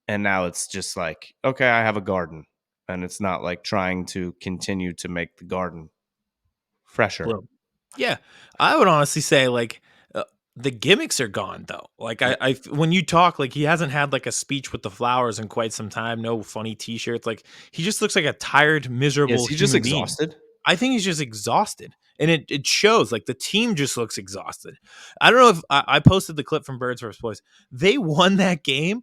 and now it's just like, okay, I have a garden, and it's not like trying to continue to make the garden fresher. Bro. Yeah, I would honestly say like the gimmicks are gone though. Like Yep. when you talk, like he hasn't had like a speech with the flowers in quite some time. No funny T-shirts. Like he just looks like a tired, Is miserable he just human being. exhausted? I think he's just exhausted, and it shows. Like the team just looks exhausted. I don't know if I posted the clip from Birds vs Boys. They won that game,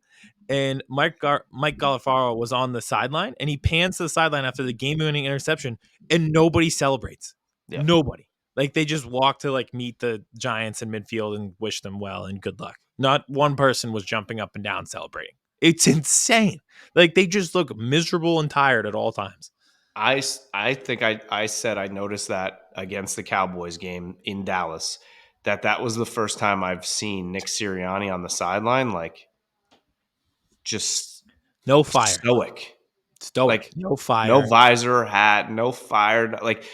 and Mike Galafaro was on the sideline, and he pans to the sideline after the game-winning interception, and nobody celebrates. Yeah. Nobody. Like they just walk to like meet the Giants in midfield and wish them well and good luck. Not one person was jumping up and down celebrating. It's insane. Like they just look miserable and tired at all times. I think I said I noticed that against the Cowboys game in Dallas, that was the first time I've seen Nick Sirianni on the sideline, like just No fire. stoic. Stoic. Like No no fire. visor, hat, no fire. Like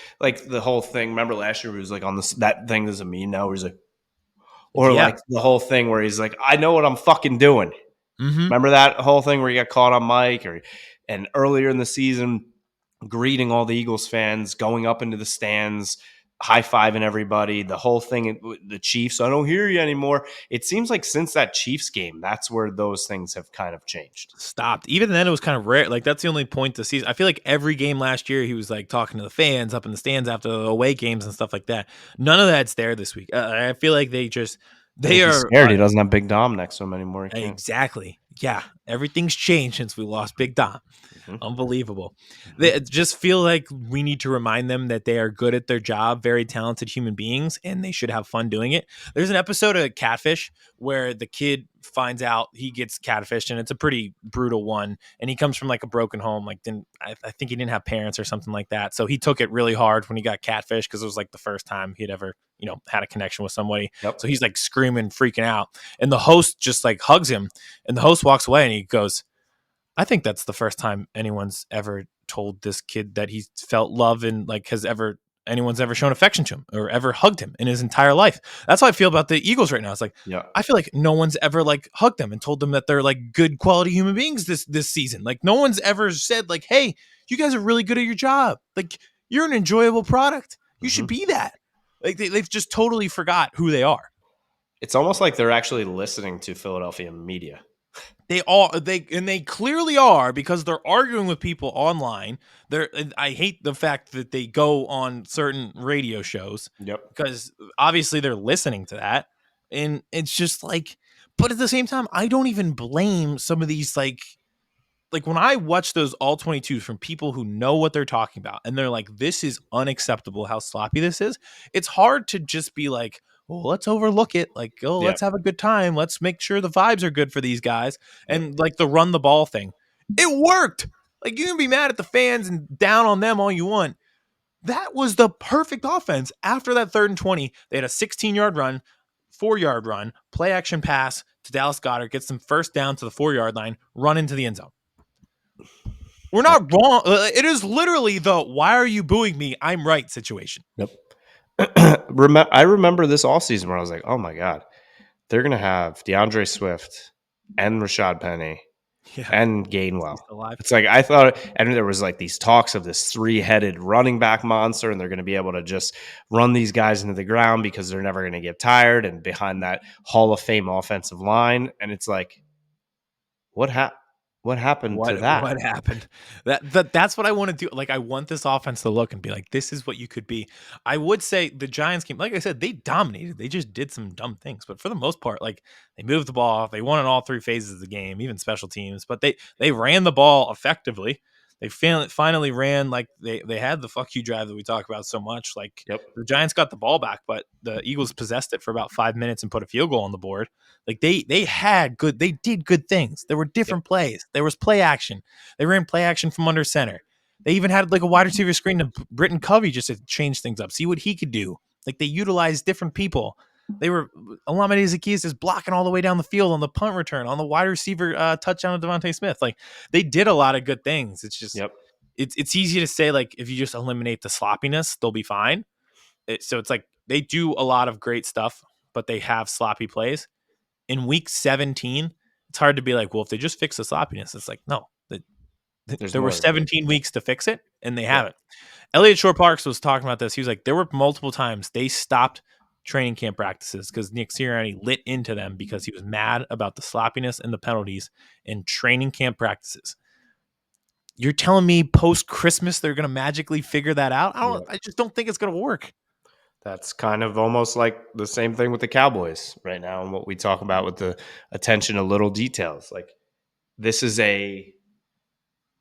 the whole thing. Remember last year he was like on this that thing doesn't mean now. He's like, or Yeah. like the whole thing where he's like, I know what I'm fucking doing. Mm-hmm. Remember that whole thing where he got caught on mic and earlier in the season greeting all the Eagles fans, going up into the stands, high-fiving everybody, the whole thing, the Chiefs, I don't hear you anymore. It seems like since that Chiefs game, that's where those things have kind of changed. Stopped. Even then, it was kind of rare. Like that's the only point this season. I feel like every game last year, he was like talking to the fans up in the stands after the away games and stuff like that. None of that's there this week. I feel like I think they he's are scared. He doesn't have Big Dom next to him anymore. He can't. exactly. Yeah, everything's changed since we lost Big Dom. Mhm. Unbelievable. Mhm. They just feel like we need to remind them that they are good at their job, very talented human beings, and they should have fun doing it. There's an episode of Catfish where the kid finds out he gets catfished, and it's a pretty brutal one. And he comes from like a broken home, like I think he didn't have parents or something like that. So he took it really hard when he got catfished because it was like the first time he'd ever, had a connection with somebody. Yep. So he's like screaming, freaking out. And the host just like hugs him, and the host walks away and he goes, I think that's the first time anyone's ever told this kid that he felt love and like anyone's ever shown affection to him or ever hugged him in his entire life. That's how I feel about the Eagles right now. It's like Yeah. I feel like no one's ever like hugged them and told them that they're like good quality human beings this season. Like no one's ever said like, "Hey, you guys are really good at your job. Like you're an enjoyable product. You should Mhm. be that." Like they've just totally forgot who they are. It's almost like they're actually listening to Philadelphia media. They clearly are because they're arguing with people online. I hate the fact that they go on certain radio shows Yep. because obviously they're listening to that. And it's just like, but at the same time, I don't even blame some of these like when I watch those all 22s from people who know what they're talking about and they're like, this is unacceptable how sloppy this is. It's hard to just be like, well, let's overlook it. Like, oh, Yeah. let's have a good time. Let's make sure the vibes are good for these guys. Yep. And like the run the ball thing, it worked. Like you can be mad at the fans and down on them all you want. That was the perfect offense. After that 3rd and 20, they had a 16-yard run, 4-yard run, play action pass to Dallas Goedert, gets them first down to the 4-yard line, run into the end zone. We're not wrong. It is literally the "why are you booing me? I'm right" situation. Yep. I remember this all season where I was like, oh my God, they're going to have DeAndre Swift and Rashad Penny Yeah, and he's Gainwell. alive. It's like I thought, and there was like these talks of this 3-headed running back monster, and they're going to be able to just run these guys into the ground because they're never going to get tired. And behind that Hall of Fame offensive line, and it's like, what happened? What happened to that? What happened? That's what I wanna do. Like, I want this offense to look and be like, "This is what you could be." I would say the Giants game, like I said, they dominated. They just did some dumb things, but for the most part, like, they moved the ball. They won in all 3 phases of the game, even special teams, but they ran the ball effectively. They finally ran, like, they had the fuck you drive that we talk about so much. Like, Yep. the Giants got the ball back, but the Eagles possessed it for about 5 minutes and put a field goal on the board. Like, they did good things. There were Yep. different plays. There was play action. They ran play action from under center. They even had like a wide receiver screen to Britton Covey just to change things up, see what he could do. Like, they utilized different people. They were Olamide Zaccheaus is blocking all the way down the field on the punt return, on the wide receiver touchdown of Devontae Smith. Like, they did a lot of good things. It's just Yep. it's easy to say, like, if you just eliminate the sloppiness, they'll be fine. So it's like they do a lot of great stuff, but they have sloppy plays. In week 17, it's hard to be like, well, if they just fix the sloppiness, it's like, no, There's there were more to do. 17 weeks to fix it, and they Yep. haven't. Elliot Shore Parks was talking about this. He was like, there were multiple times they stopped training camp practices because Nick Sirianni lit into them because he was mad about the sloppiness and the penalties in training camp practices. You're telling me post Christmas they're going to magically figure that out? Yep. I just don't think it's going to work. That's kind of almost like the same thing with the Cowboys right now, and what we talk about with the attention to little details. Like, this is a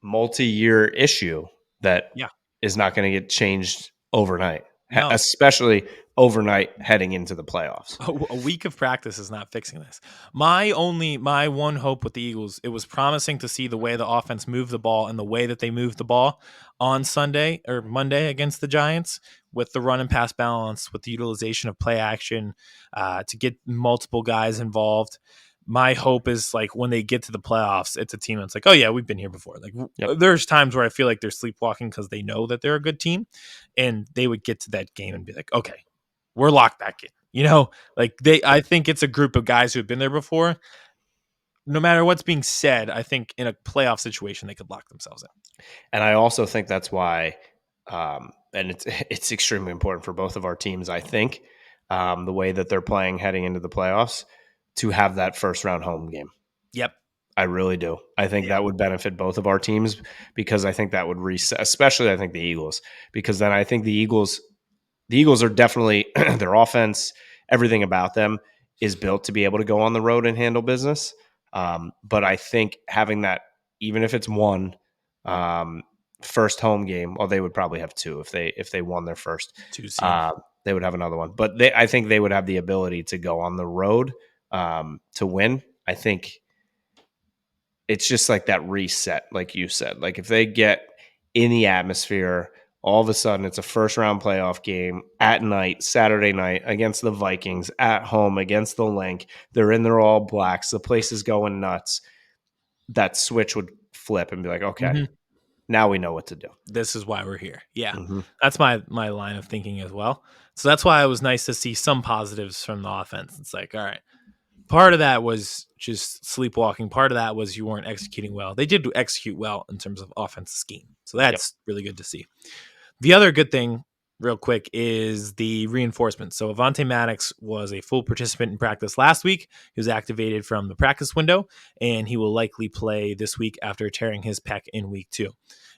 multi-year issue that Yeah. is not going to get changed overnight, No. especially overnight heading into the playoffs. A week of practice is not fixing this. My one hope with the Eagles, it was promising to see the way the offense moved the ball and the way that they moved the ball on Sunday or Monday against the Giants with the run and pass balance, with the utilization of play action, to get multiple guys involved. My hope is, like, when they get to the playoffs, it's a team that's like, oh yeah, we've been here before. Like, Yep. there's times where I feel like they're sleepwalking because they know that they're a good team, and they would get to that game and be like, okay, we're locked back in. Like, I think it's a group of guys who have been there before. No matter what's being said, I think in a playoff situation, they could lock themselves in. And I also think that's why, and it's extremely important for both of our teams. I think the way that they're playing heading into the playoffs to have that first round home game. Yep. I really do. I think Yeah. that would benefit both of our teams because I think that would reset, especially I think the Eagles, because then I think the Eagles are definitely their offense, everything about them is built to be able to go on the road and handle business. But I think having that, even if it's one um, first home game, well, they would probably have two if they won their first. 2 seed. They would have another one, but I think they would have the ability to go on the road to win. I think it's just like that reset, like you said. Like, if they get in the atmosphere, all of a sudden it's a first round playoff game at night, Saturday night against the Vikings, at home against the Link. They're in their all blacks. The place is going nuts. That switch would flip and be like, okay, Mm-hmm. now we know what to do. This is why we're here. Yeah, Mm-hmm. that's my line of thinking as well. So that's why it was nice to see some positives from the offense. It's like, all right, part of that was just sleepwalking. Part of that was you weren't executing well. They did execute well in terms of offensive scheme. So Yep. that's really good to see. The other good thing, real quick, is the reinforcement. So Avonte Maddox was a full participant in practice last week. He was activated from the practice window, and he will likely play this week after tearing his pec in week 2.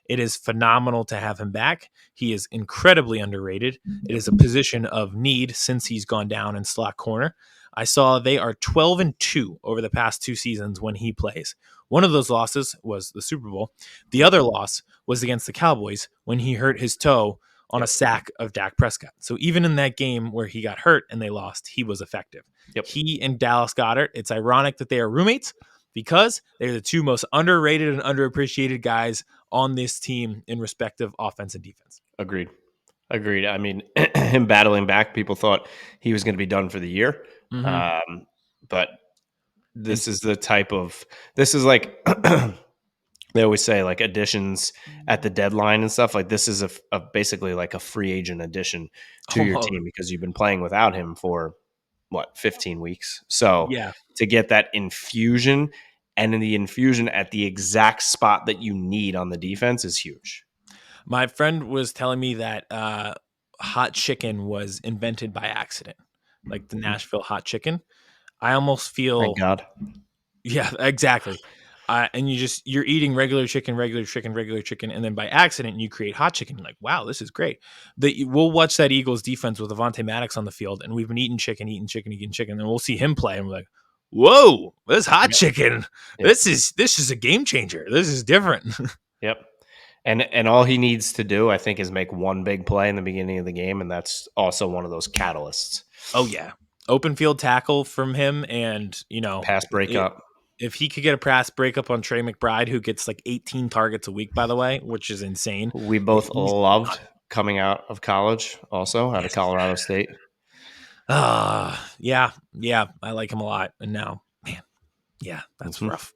It is phenomenal to have him back. He is incredibly underrated. It is a position of need since he's gone down in slot corner. I saw they are 12-2 over the past 2 seasons when he plays. One of those losses was the Super Bowl. The other loss was against the Cowboys when he hurt his toe on a Yep. sack of Dak Prescott. So even in that game where he got hurt and they lost, he was effective. Yep. He and Dallas Goedert, it's ironic that they are roommates because they're the two most underrated and underappreciated guys on this team in respective offense and defense. Agreed. I mean, him battling back, people thought he was going to be done for the year. Mm-hmm. But And this is like they always say, like, additions at the deadline and stuff. Like, this is a basically like a free agent addition to your almost, team because you've been playing without him for 15 weeks. So yeah. to get that infusion, and in the infusion at the exact spot that you need on the defense, is huge. My friend was telling me that hot chicken was invented by accident, like the Nashville hot chicken. I almost Thank feel, God. yeah, exactly. And you're eating regular chicken, and then by accident you create hot chicken. You're like, wow, this is great. We'll watch that Eagles defense with Avonte Maddox on the field, and we've been eating chicken, and we'll see him play, and we're like, whoa, this hot chicken, this is a game changer. This is different. Yep. And all he needs to do, I think, is make one big play in the beginning of the game, and that's also one of those catalysts. Oh yeah, open field tackle from him, and pass breakup. If he could get a pass breakup on Trey McBride, who gets like 18 targets a week, by the way, which is insane. We both loved coming out of college, also out of Colorado State. Yeah, I like him a lot. And now, man, yeah, that's rough.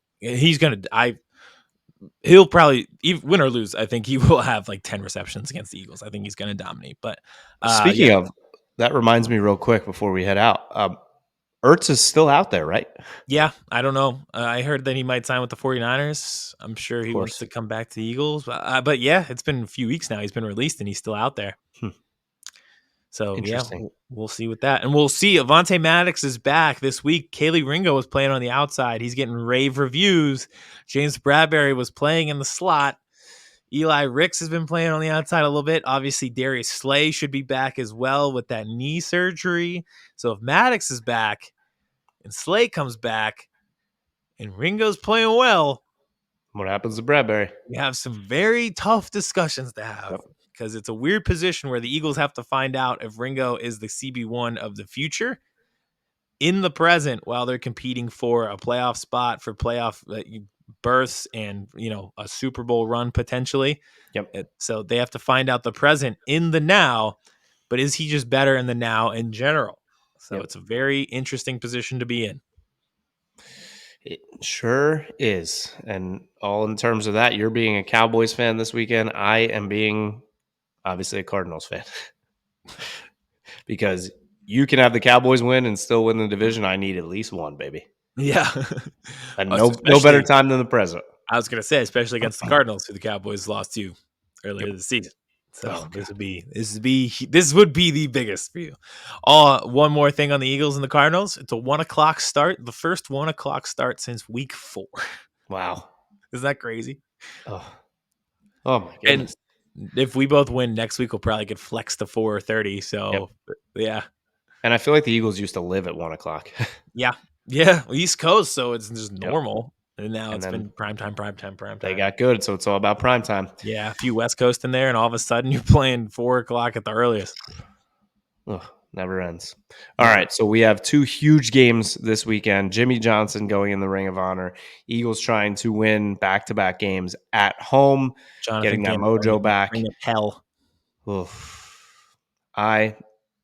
He'll probably, win or lose, I think he will have like 10 receptions against the Eagles. I think he's going to dominate. But speaking of, that reminds me real quick before we head out. Ertz is still out there, right? Yeah, I don't know. I heard that he might sign with the 49ers. I'm sure he wants to come back to the Eagles. But yeah, it's been a few weeks now. He's been released and he's still out there. So yeah, we'll see with that. And we'll see. Avonte Maddox is back this week. Kaylee Ringo was playing on the outside. He's getting rave reviews. James Bradbury was playing in the slot. Eli Ricks has been playing on the outside a little bit. Obviously, Darius Slay should be back as well with that knee surgery. So if Maddox is back and Slay comes back and Ringo's playing well, what happens to Bradbury? We have some very tough discussions to have because it's a weird position where the Eagles have to find out if Ringo is the CB1 of the future in the present while they're competing for a playoff spot, for playoff berths and a Super Bowl run potentially. So they have to find out the present in the now, but is he just better in the now in general? So it's a very interesting position to be in. It sure is. And all in terms of that, you're being a Cowboys fan this weekend. I am being obviously a Cardinals fan because you can have the Cowboys win and still win the division. I need at least one, baby. Yeah. And no better time than the present. I was going to say, especially against the Cardinals, who the Cowboys lost to earlier this season. So this would be the biggest for you. One more thing on the Eagles and the Cardinals. It's a 1:00 start. The first 1:00 start since week 4. Wow. Isn't that crazy? Oh my goodness. And if we both win next week, we'll probably get flexed to 4:30. So yeah. And I feel like the Eagles used to live at 1:00. Yeah. Yeah. East Coast. So it's just normal. And now it's been prime time. They got good, so it's all about prime time. Yeah, a few West Coast in there, and all of a sudden you're playing 4:00 at the earliest. Never ends. All right, so we have 2 huge games this weekend. Jimmy Johnson going in the Ring of Honor. Eagles trying to win back-to-back games at home, getting that mojo back. Ring of hell. I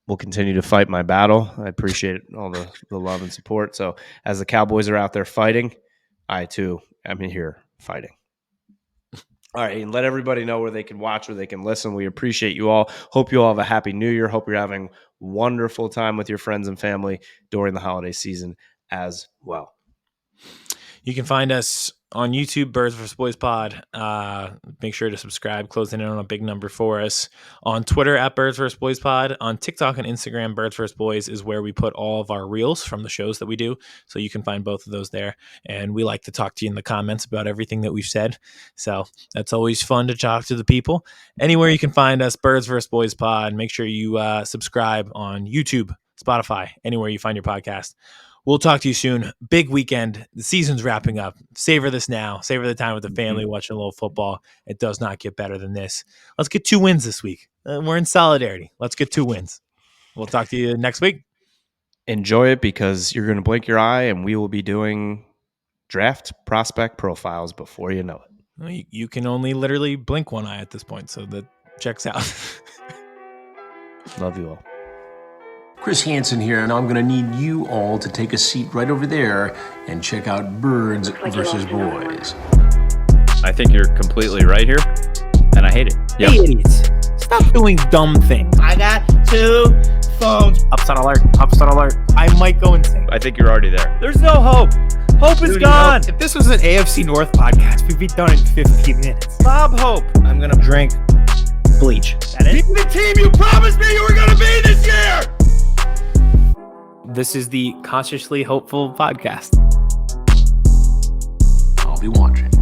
will continue to fight my battle. I appreciate all the love and support. So as the Cowboys are out there fighting, I, too, am here fighting. All right, and let everybody know where they can watch, where they can listen. We appreciate you all. Hope you all have a happy New Year. Hope you're having wonderful time with your friends and family during the holiday season as well. You can find us on YouTube, Birds vs. Boys Pod. Make sure to subscribe, closing in on a big number for us. On Twitter, at Birds vs. Boys Pod. On TikTok and Instagram, Birds vs. Boys is where we put all of our reels from the shows that we do. So you can find both of those there. And we like to talk to you in the comments about everything that we've said. So that's always fun to talk to the people. Anywhere you can find us, Birds vs. Boys Pod. Make sure you subscribe on YouTube, Spotify, anywhere you find your podcast. We'll talk to you soon. Big weekend. The season's wrapping up. Savor this now. Savor the time with the family, watching a little football. It does not get better than this. Let's get 2 wins this week. We're in solidarity. Let's get 2 wins. We'll talk to you next week. Enjoy it because you're going to blink your eye and we will be doing draft prospect profiles before you know it. You can only literally blink one eye at this point, so that checks out. Love you all. Chris Hansen here, and I'm going to need you all to take a seat right over there and check out Birds vs. Boys. I think you're completely right here, and I hate it. Yep. Hey, idiots. Stop doing dumb things. I got 2 phones. Upset alert. Upset alert. I might go insane. I think you're already there. There's no hope. Hope is gone. If this was an AFC North podcast, we'd be done in 15 minutes. Bob Hope. I'm going to drink bleach. That be the team you promised me you were going to be this year! This is the Consciously Hopeful podcast. I'll be watching.